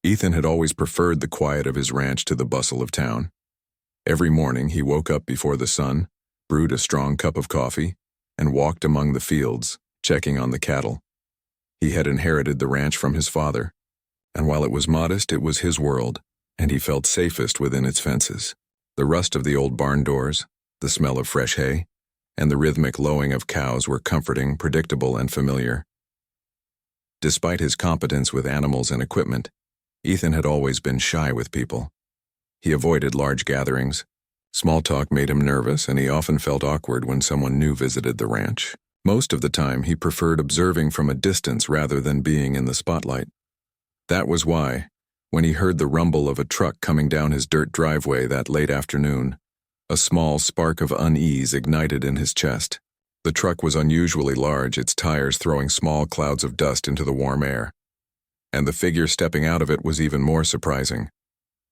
Ethan had always preferred the quiet of his ranch to the bustle of town. Every morning he woke up before the sun, brewed a strong cup of coffee, and walked among the fields, checking on the cattle. He had inherited the ranch from his father, and while it was modest, it was his world, and he felt safest within its fences. The rust of the old barn doors, the smell of fresh hay, and the rhythmic lowing of cows were comforting, predictable, and familiar. Despite his competence with animals and equipment, Ethan had always been shy with people. He avoided large gatherings. Small talk made him nervous, and he often felt awkward when someone new visited the ranch. Most of the time, he preferred observing from a distance rather than being in the spotlight. That was why, when he heard the rumble of a truck coming down his dirt driveway that late afternoon, a small spark of unease ignited in his chest. The truck was unusually large, its tires throwing small clouds of dust into the warm air. And the figure stepping out of it was even more surprising.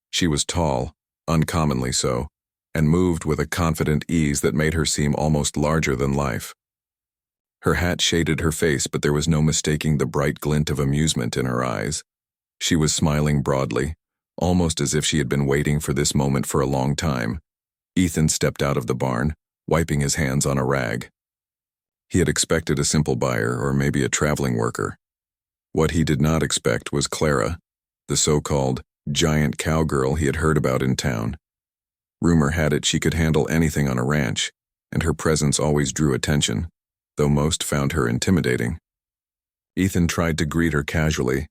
She was tall, uncommonly so, and moved with a confident ease that made her seem almost larger than life. Her hat shaded her face, but there was no mistaking the bright glint of amusement in her eyes. She was smiling broadly, almost as if she had been waiting for this moment for a long time. Ethan stepped out of the barn, wiping his hands on a rag. He had expected a simple buyer or maybe a traveling worker. What he did not expect was Clara, the so-called giant cowgirl he had heard about in town. Rumor had it she could handle anything on a ranch, and her presence always drew attention, though most found her intimidating. Ethan tried to greet her casually,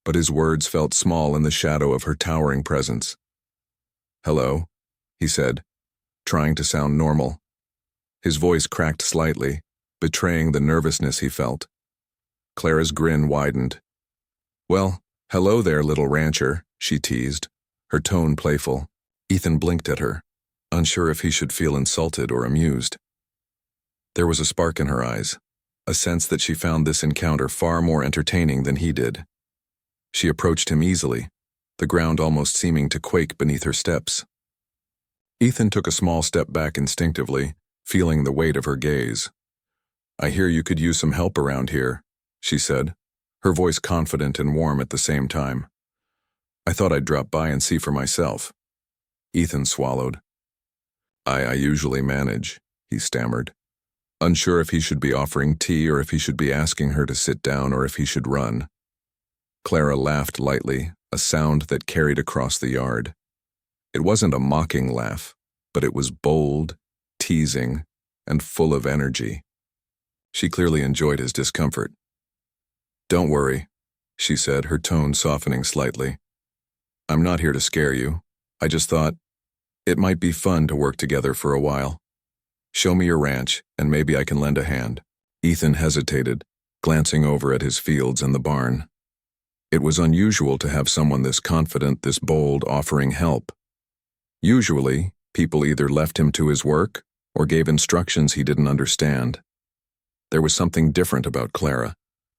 but his words felt small in the shadow of her towering presence. "Hello," he said, trying to sound normal. His voice cracked slightly, betraying the nervousness he felt. Clara's grin widened. "Well, hello there, little rancher," she teased, her tone playful. Ethan blinked at her, unsure if he should feel insulted or amused. There was a spark in her eyes, a sense that she found this encounter far more entertaining than he did. She approached him easily, the ground almost seeming to quake beneath her steps. Ethan took a small step back instinctively, feeling the weight of her gaze. "I hear you could use some help around here," she said, her voice confident and warm at the same time. "I thought I'd drop by and see for myself." Ethan swallowed. I usually manage," he stammered, unsure if he should be offering tea or if he should be asking her to sit down or if he should run. Clara laughed lightly, a sound that carried across the yard. It wasn't a mocking laugh, but it was bold, teasing, and full of energy. She clearly enjoyed his discomfort. "Don't worry," she said, her tone softening slightly. "I'm not here to scare you. I just thought it might be fun to work together for a while. Show me your ranch, and maybe I can lend a hand." Ethan hesitated, glancing over at his fields and the barn. It was unusual to have someone this confident, this bold, offering help. Usually, people either left him to his work or gave instructions he didn't understand. There was something different about Clara,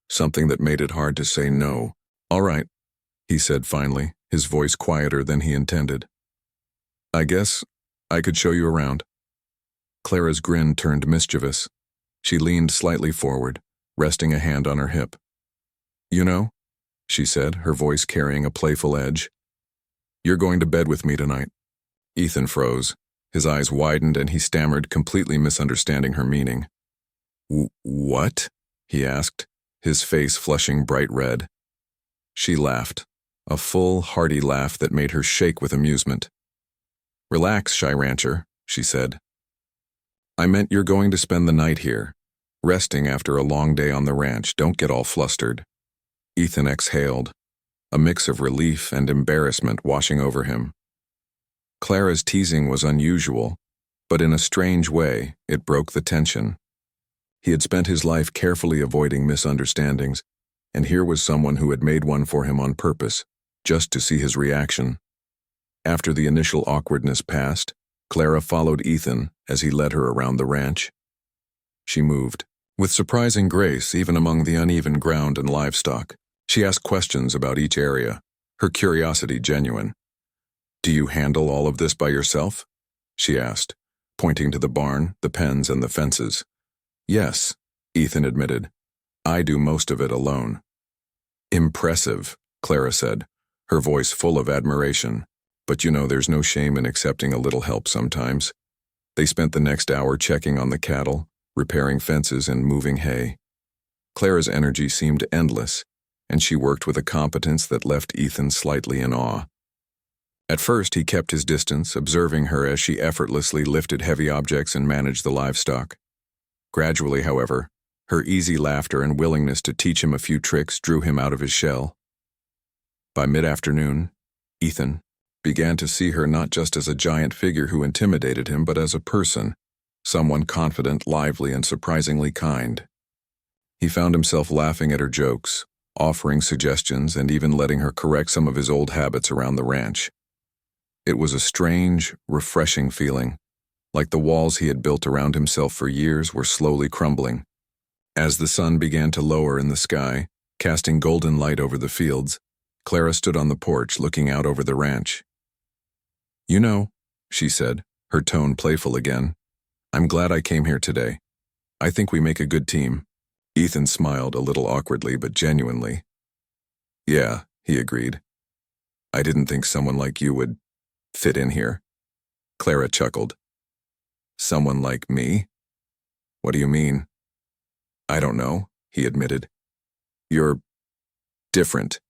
something that made it hard to say no. "All right," he said finally, his voice quieter than he intended. "I guess I could show you around." Clara's grin turned mischievous. She leaned slightly forward, resting a hand on her hip. "You know," she said, her voice carrying a playful edge, "you're going to bed with me tonight." Ethan froze. His eyes widened and he stammered, completely misunderstanding her meaning. "What?" he asked, his face flushing bright red. She laughed, a full, hearty laugh that made her shake with amusement. "Relax, Shy Rancher," she said. "I meant you're going to spend the night here, resting after a long day on the ranch. Don't get all flustered." Ethan exhaled, a mix of relief and embarrassment washing over him. Clara's teasing was unusual, but in a strange way, it broke the tension. He had spent his life carefully avoiding misunderstandings, and here was someone who had made one for him on purpose, just to see his reaction. After the initial awkwardness passed, Clara followed Ethan as he led her around the ranch. She moved, with surprising grace even among the uneven ground and livestock. She asked questions about each area, her curiosity genuine. "Do you handle all of this by yourself?" she asked, pointing to the barn, the pens, and the fences. "Yes," Ethan admitted. "I do most of it alone." "Impressive," Clara said, her voice full of admiration. "But you know, there's no shame in accepting a little help sometimes." They spent the next hour checking on the cattle, repairing fences, and moving hay. Clara's energy seemed endless, and she worked with a competence that left Ethan slightly in awe. At first, he kept his distance, observing her as she effortlessly lifted heavy objects and managed the livestock. Gradually, however, her easy laughter and willingness to teach him a few tricks drew him out of his shell. By mid-afternoon, Ethan began to see her not just as a giant figure who intimidated him, but as a person, someone confident, lively, and surprisingly kind. He found himself laughing at her jokes, offering suggestions, and even letting her correct some of his old habits around the ranch. It was a strange, refreshing feeling, like the walls he had built around himself for years were slowly crumbling. As the sun began to lower in the sky, casting golden light over the fields, Clara stood on the porch looking out over the ranch. "You know," she said, her tone playful again, "I'm glad I came here today. I think we make a good team." Ethan smiled a little awkwardly but genuinely. "Yeah," he agreed. "I didn't think someone like you would fit in here." Clara chuckled. "Someone like me? What do you mean?" "I don't know," he admitted. "You're different.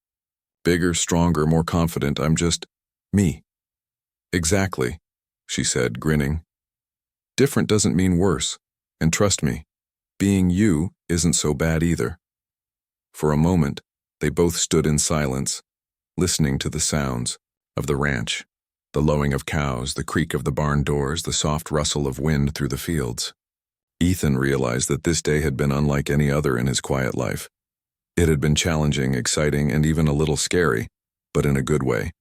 Bigger, stronger, more confident. I'm just me." "Exactly," she said, grinning. "Different doesn't mean worse, and trust me, being you isn't so bad either." For a moment, they both stood in silence, listening to the sounds of the ranch, the lowing of cows, the creak of the barn doors, the soft rustle of wind through the fields. Ethan realized that this day had been unlike any other in his quiet life. It had been challenging, exciting, and even a little scary, but in a good way.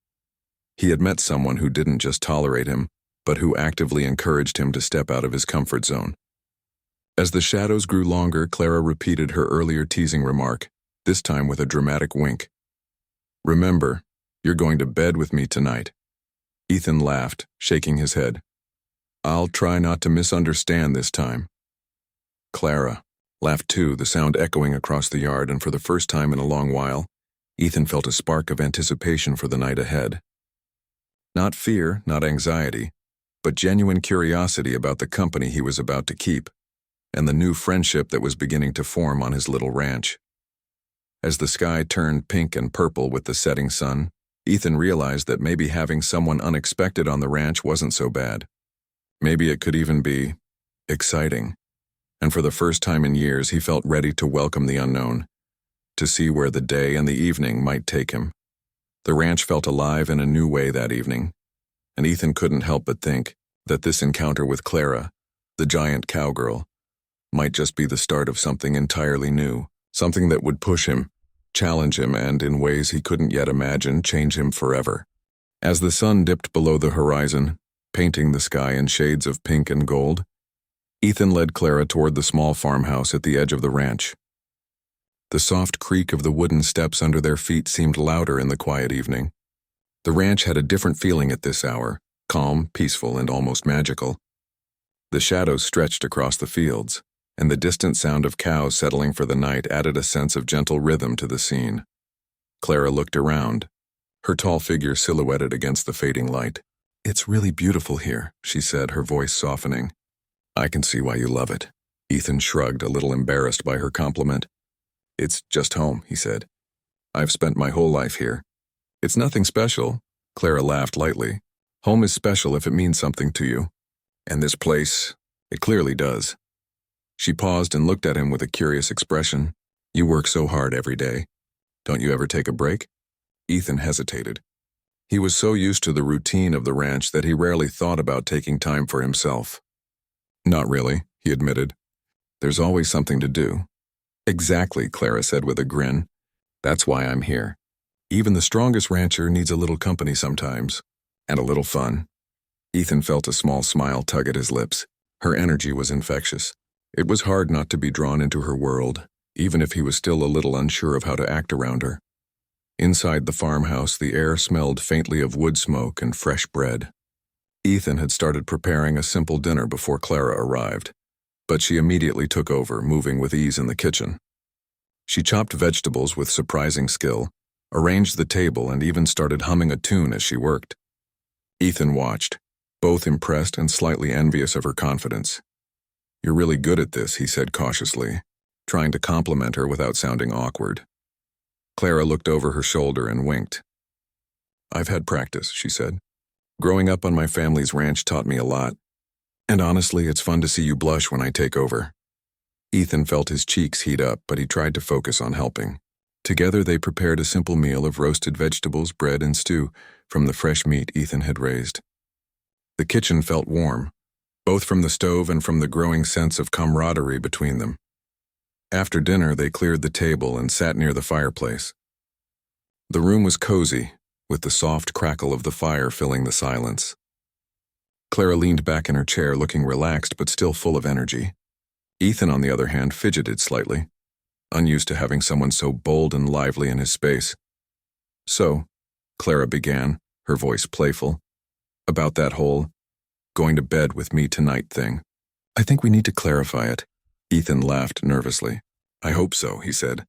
He had met someone who didn't just tolerate him, but who actively encouraged him to step out of his comfort zone. As the shadows grew longer, Clara repeated her earlier teasing remark, this time with a dramatic wink. "Remember, you're going to bed with me tonight." Ethan laughed, shaking his head. "I'll try not to misunderstand this time." Clara laughed too, the sound echoing across the yard, and for the first time in a long while, Ethan felt a spark of anticipation for the night ahead. Not fear, not anxiety, but genuine curiosity about the company he was about to keep, and the new friendship that was beginning to form on his little ranch. As the sky turned pink and purple with the setting sun, Ethan realized that maybe having someone unexpected on the ranch wasn't so bad. Maybe it could even be exciting. And for the first time in years, he felt ready to welcome the unknown, to see where the day and the evening might take him. The ranch felt alive in a new way that evening, and Ethan couldn't help but think that this encounter with Clara, the giant cowgirl, might just be the start of something entirely new, something that would push him, challenge him, and, in ways he couldn't yet imagine, change him forever. As the sun dipped below the horizon, painting the sky in shades of pink and gold, Ethan led Clara toward the small farmhouse at the edge of the ranch. The soft creak of the wooden steps under their feet seemed louder in the quiet evening. The ranch had a different feeling at this hour, calm, peaceful, and almost magical. The shadows stretched across the fields, and the distant sound of cows settling for the night added a sense of gentle rhythm to the scene. Clara looked around, her tall figure silhouetted against the fading light. "It's really beautiful here," she said, her voice softening. "I can see why you love it." Ethan shrugged, a little embarrassed by her compliment. "It's just home," he said. "I've spent my whole life here." "It's nothing special," Clara laughed lightly. "Home is special if it means something to you. And this place, it clearly does." She paused and looked at him with a curious expression. "You work so hard every day. Don't you ever take a break?" Ethan hesitated. He was so used to the routine of the ranch that he rarely thought about taking time for himself. "Not really," he admitted. "There's always something to do." "Exactly," Clara said with a grin. "That's why I'm here. Even the strongest rancher needs a little company sometimes, and a little fun." Ethan felt a small smile tug at his lips. Her energy was infectious. It was hard not to be drawn into her world, even if he was still a little unsure of how to act around her. Inside the farmhouse, the air smelled faintly of wood smoke and fresh bread. Ethan had started preparing a simple dinner before Clara arrived, but she immediately took over, moving with ease in the kitchen. She chopped vegetables with surprising skill, arranged the table, and even started humming a tune as she worked. Ethan watched, both impressed and slightly envious of her confidence. "You're really good at this," he said cautiously, trying to compliment her without sounding awkward. Clara looked over her shoulder and winked. "I've had practice," she said. "Growing up on my family's ranch taught me a lot. And honestly, it's fun to see you blush when I take over." Ethan felt his cheeks heat up, but he tried to focus on helping. Together they prepared a simple meal of roasted vegetables, bread, and stew from the fresh meat Ethan had raised. The kitchen felt warm, both from the stove and from the growing sense of camaraderie between them. After dinner, they cleared the table and sat near the fireplace. The room was cozy, with the soft crackle of the fire filling the silence. Clara leaned back in her chair, looking relaxed but still full of energy. Ethan, on the other hand, fidgeted slightly, unused to having someone so bold and lively in his space. "So," Clara began, her voice playful, "about that whole going to bed with me tonight thing. I think we need to clarify it." Ethan laughed nervously. "I hope so," he said.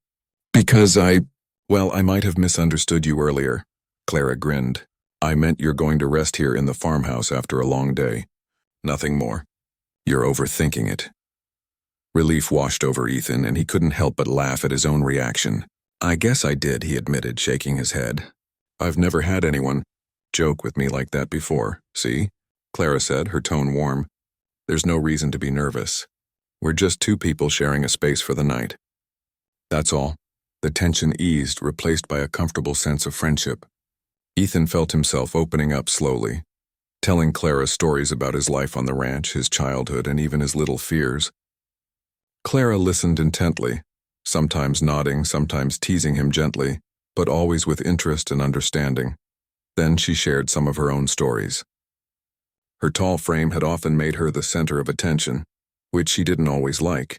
"Because I might have misunderstood you earlier." Clara grinned. "I meant you're going to rest here in the farmhouse after a long day. Nothing more. You're overthinking it." Relief washed over Ethan, and he couldn't help but laugh at his own reaction. "I guess I did," he admitted, shaking his head. "I've never had anyone joke with me like that before, see?" Clara said, her tone warm. "There's no reason to be nervous. We're just two people sharing a space for the night. That's all." The tension eased, replaced by a comfortable sense of friendship. Ethan felt himself opening up slowly, telling Clara stories about his life on the ranch, his childhood, and even his little fears. Clara listened intently, sometimes nodding, sometimes teasing him gently, but always with interest and understanding. Then she shared some of her own stories. Her tall frame had often made her the center of attention, which she didn't always like.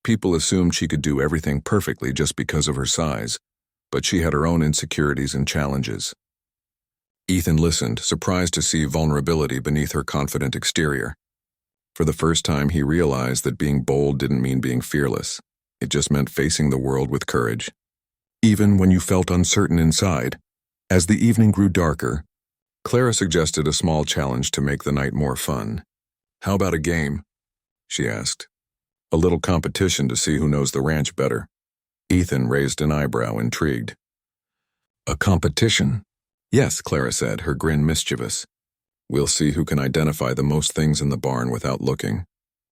People assumed she could do everything perfectly just because of her size, but she had her own insecurities and challenges. Ethan listened, surprised to see vulnerability beneath her confident exterior. For the first time, he realized that being bold didn't mean being fearless. It just meant facing the world with courage, even when you felt uncertain inside. As the evening grew darker, Clara suggested a small challenge to make the night more fun. "How about a game?" she asked. "A little competition to see who knows the ranch better." Ethan raised an eyebrow, intrigued. "A competition?" "Yes," Clara said, her grin mischievous. "We'll see who can identify the most things in the barn without looking.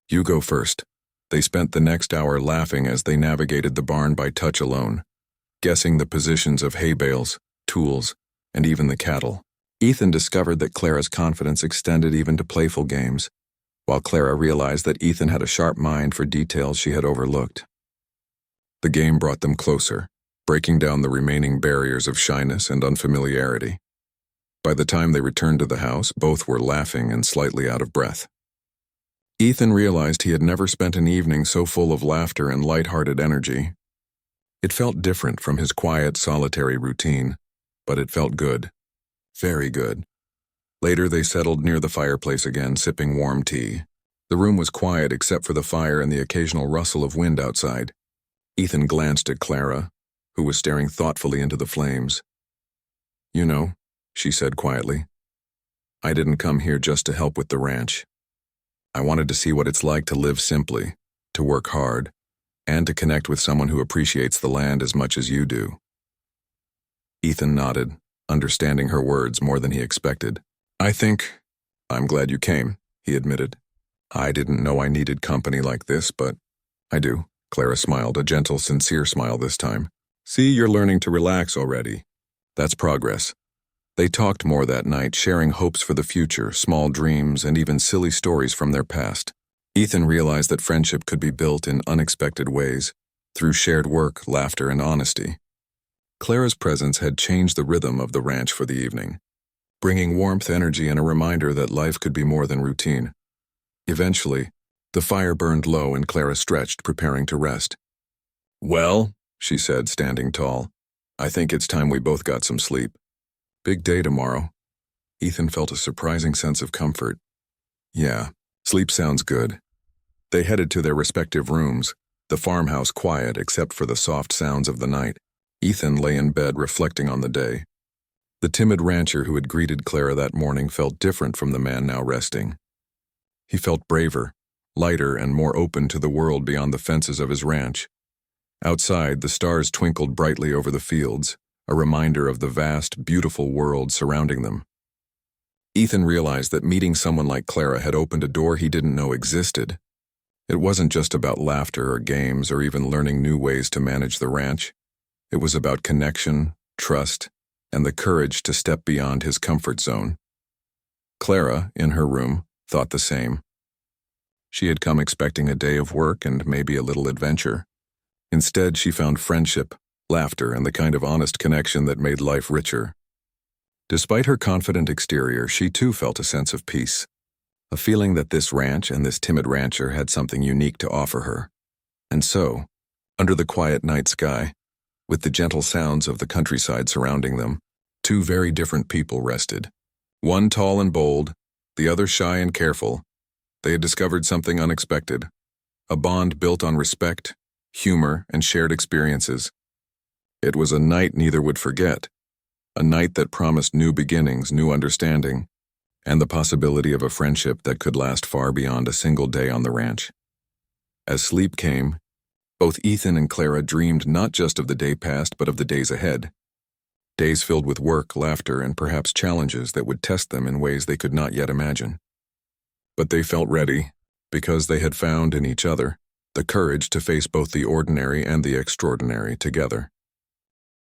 You go first." They spent the next hour laughing as they navigated the barn by touch alone, guessing the positions of hay bales, tools, and even the cattle. Ethan discovered that Clara's confidence extended even to playful games, while Clara realized that Ethan had a sharp mind for details she had overlooked. The game brought them closer, breaking down the remaining barriers of shyness and unfamiliarity. By the time they returned to the house, both were laughing and slightly out of breath. Ethan realized he had never spent an evening so full of laughter and light-hearted energy. It felt different from his quiet, solitary routine, but it felt good. Very good. Later, they settled near the fireplace again, sipping warm tea. The room was quiet except for the fire and the occasional rustle of wind outside. Ethan glanced at Clara, who was staring thoughtfully into the flames. "You know," she said quietly, "I didn't come here just to help with the ranch. I wanted to see what it's like to live simply, to work hard, and to connect with someone who appreciates the land as much as you do." Ethan nodded, understanding her words more than he expected. I'm glad you came," he admitted. "I didn't know I needed company like this, but I do." Clara smiled, a gentle, sincere smile this time. "See, you're learning to relax already. That's progress." They talked more that night, sharing hopes for the future, small dreams, and even silly stories from their past. Ethan realized that friendship could be built in unexpected ways, through shared work, laughter, and honesty. Clara's presence had changed the rhythm of the ranch for the evening, bringing warmth, energy, and a reminder that life could be more than routine. Eventually, the fire burned low and Clara stretched, preparing to rest. "Well," she said, standing tall, "I think it's time we both got some sleep. Big day tomorrow." Ethan felt a surprising sense of comfort. "Yeah, sleep sounds good." They headed to their respective rooms, the farmhouse quiet except for the soft sounds of the night. Ethan lay in bed reflecting on the day. The timid rancher who had greeted Clara that morning felt different from the man now resting. He felt braver, lighter, and more open to the world beyond the fences of his ranch. Outside, the stars twinkled brightly over the fields, a reminder of the vast, beautiful world surrounding them. Ethan realized that meeting someone like Clara had opened a door he didn't know existed. It wasn't just about laughter or games or even learning new ways to manage the ranch. It was about connection, trust, and the courage to step beyond his comfort zone. Clara, in her room, thought the same. She had come expecting a day of work and maybe a little adventure. Instead, she found friendship, laughter, and the kind of honest connection that made life richer. Despite her confident exterior, she too felt a sense of peace, a feeling that this ranch and this timid rancher had something unique to offer her. And so, under the quiet night sky, with the gentle sounds of the countryside surrounding them, two very different people rested. One tall and bold, the other shy and careful. They had discovered something unexpected, a bond built on respect, humor, and shared experiences. It was a night neither would forget, a night that promised new beginnings, new understanding, and the possibility of a friendship that could last far beyond a single day on the ranch. As sleep came, both Ethan and Clara dreamed not just of the day past but of the days ahead. Days filled with work, laughter, and perhaps challenges that would test them in ways they could not yet imagine. But they felt ready, because they had found in each other the courage to face both the ordinary and the extraordinary together.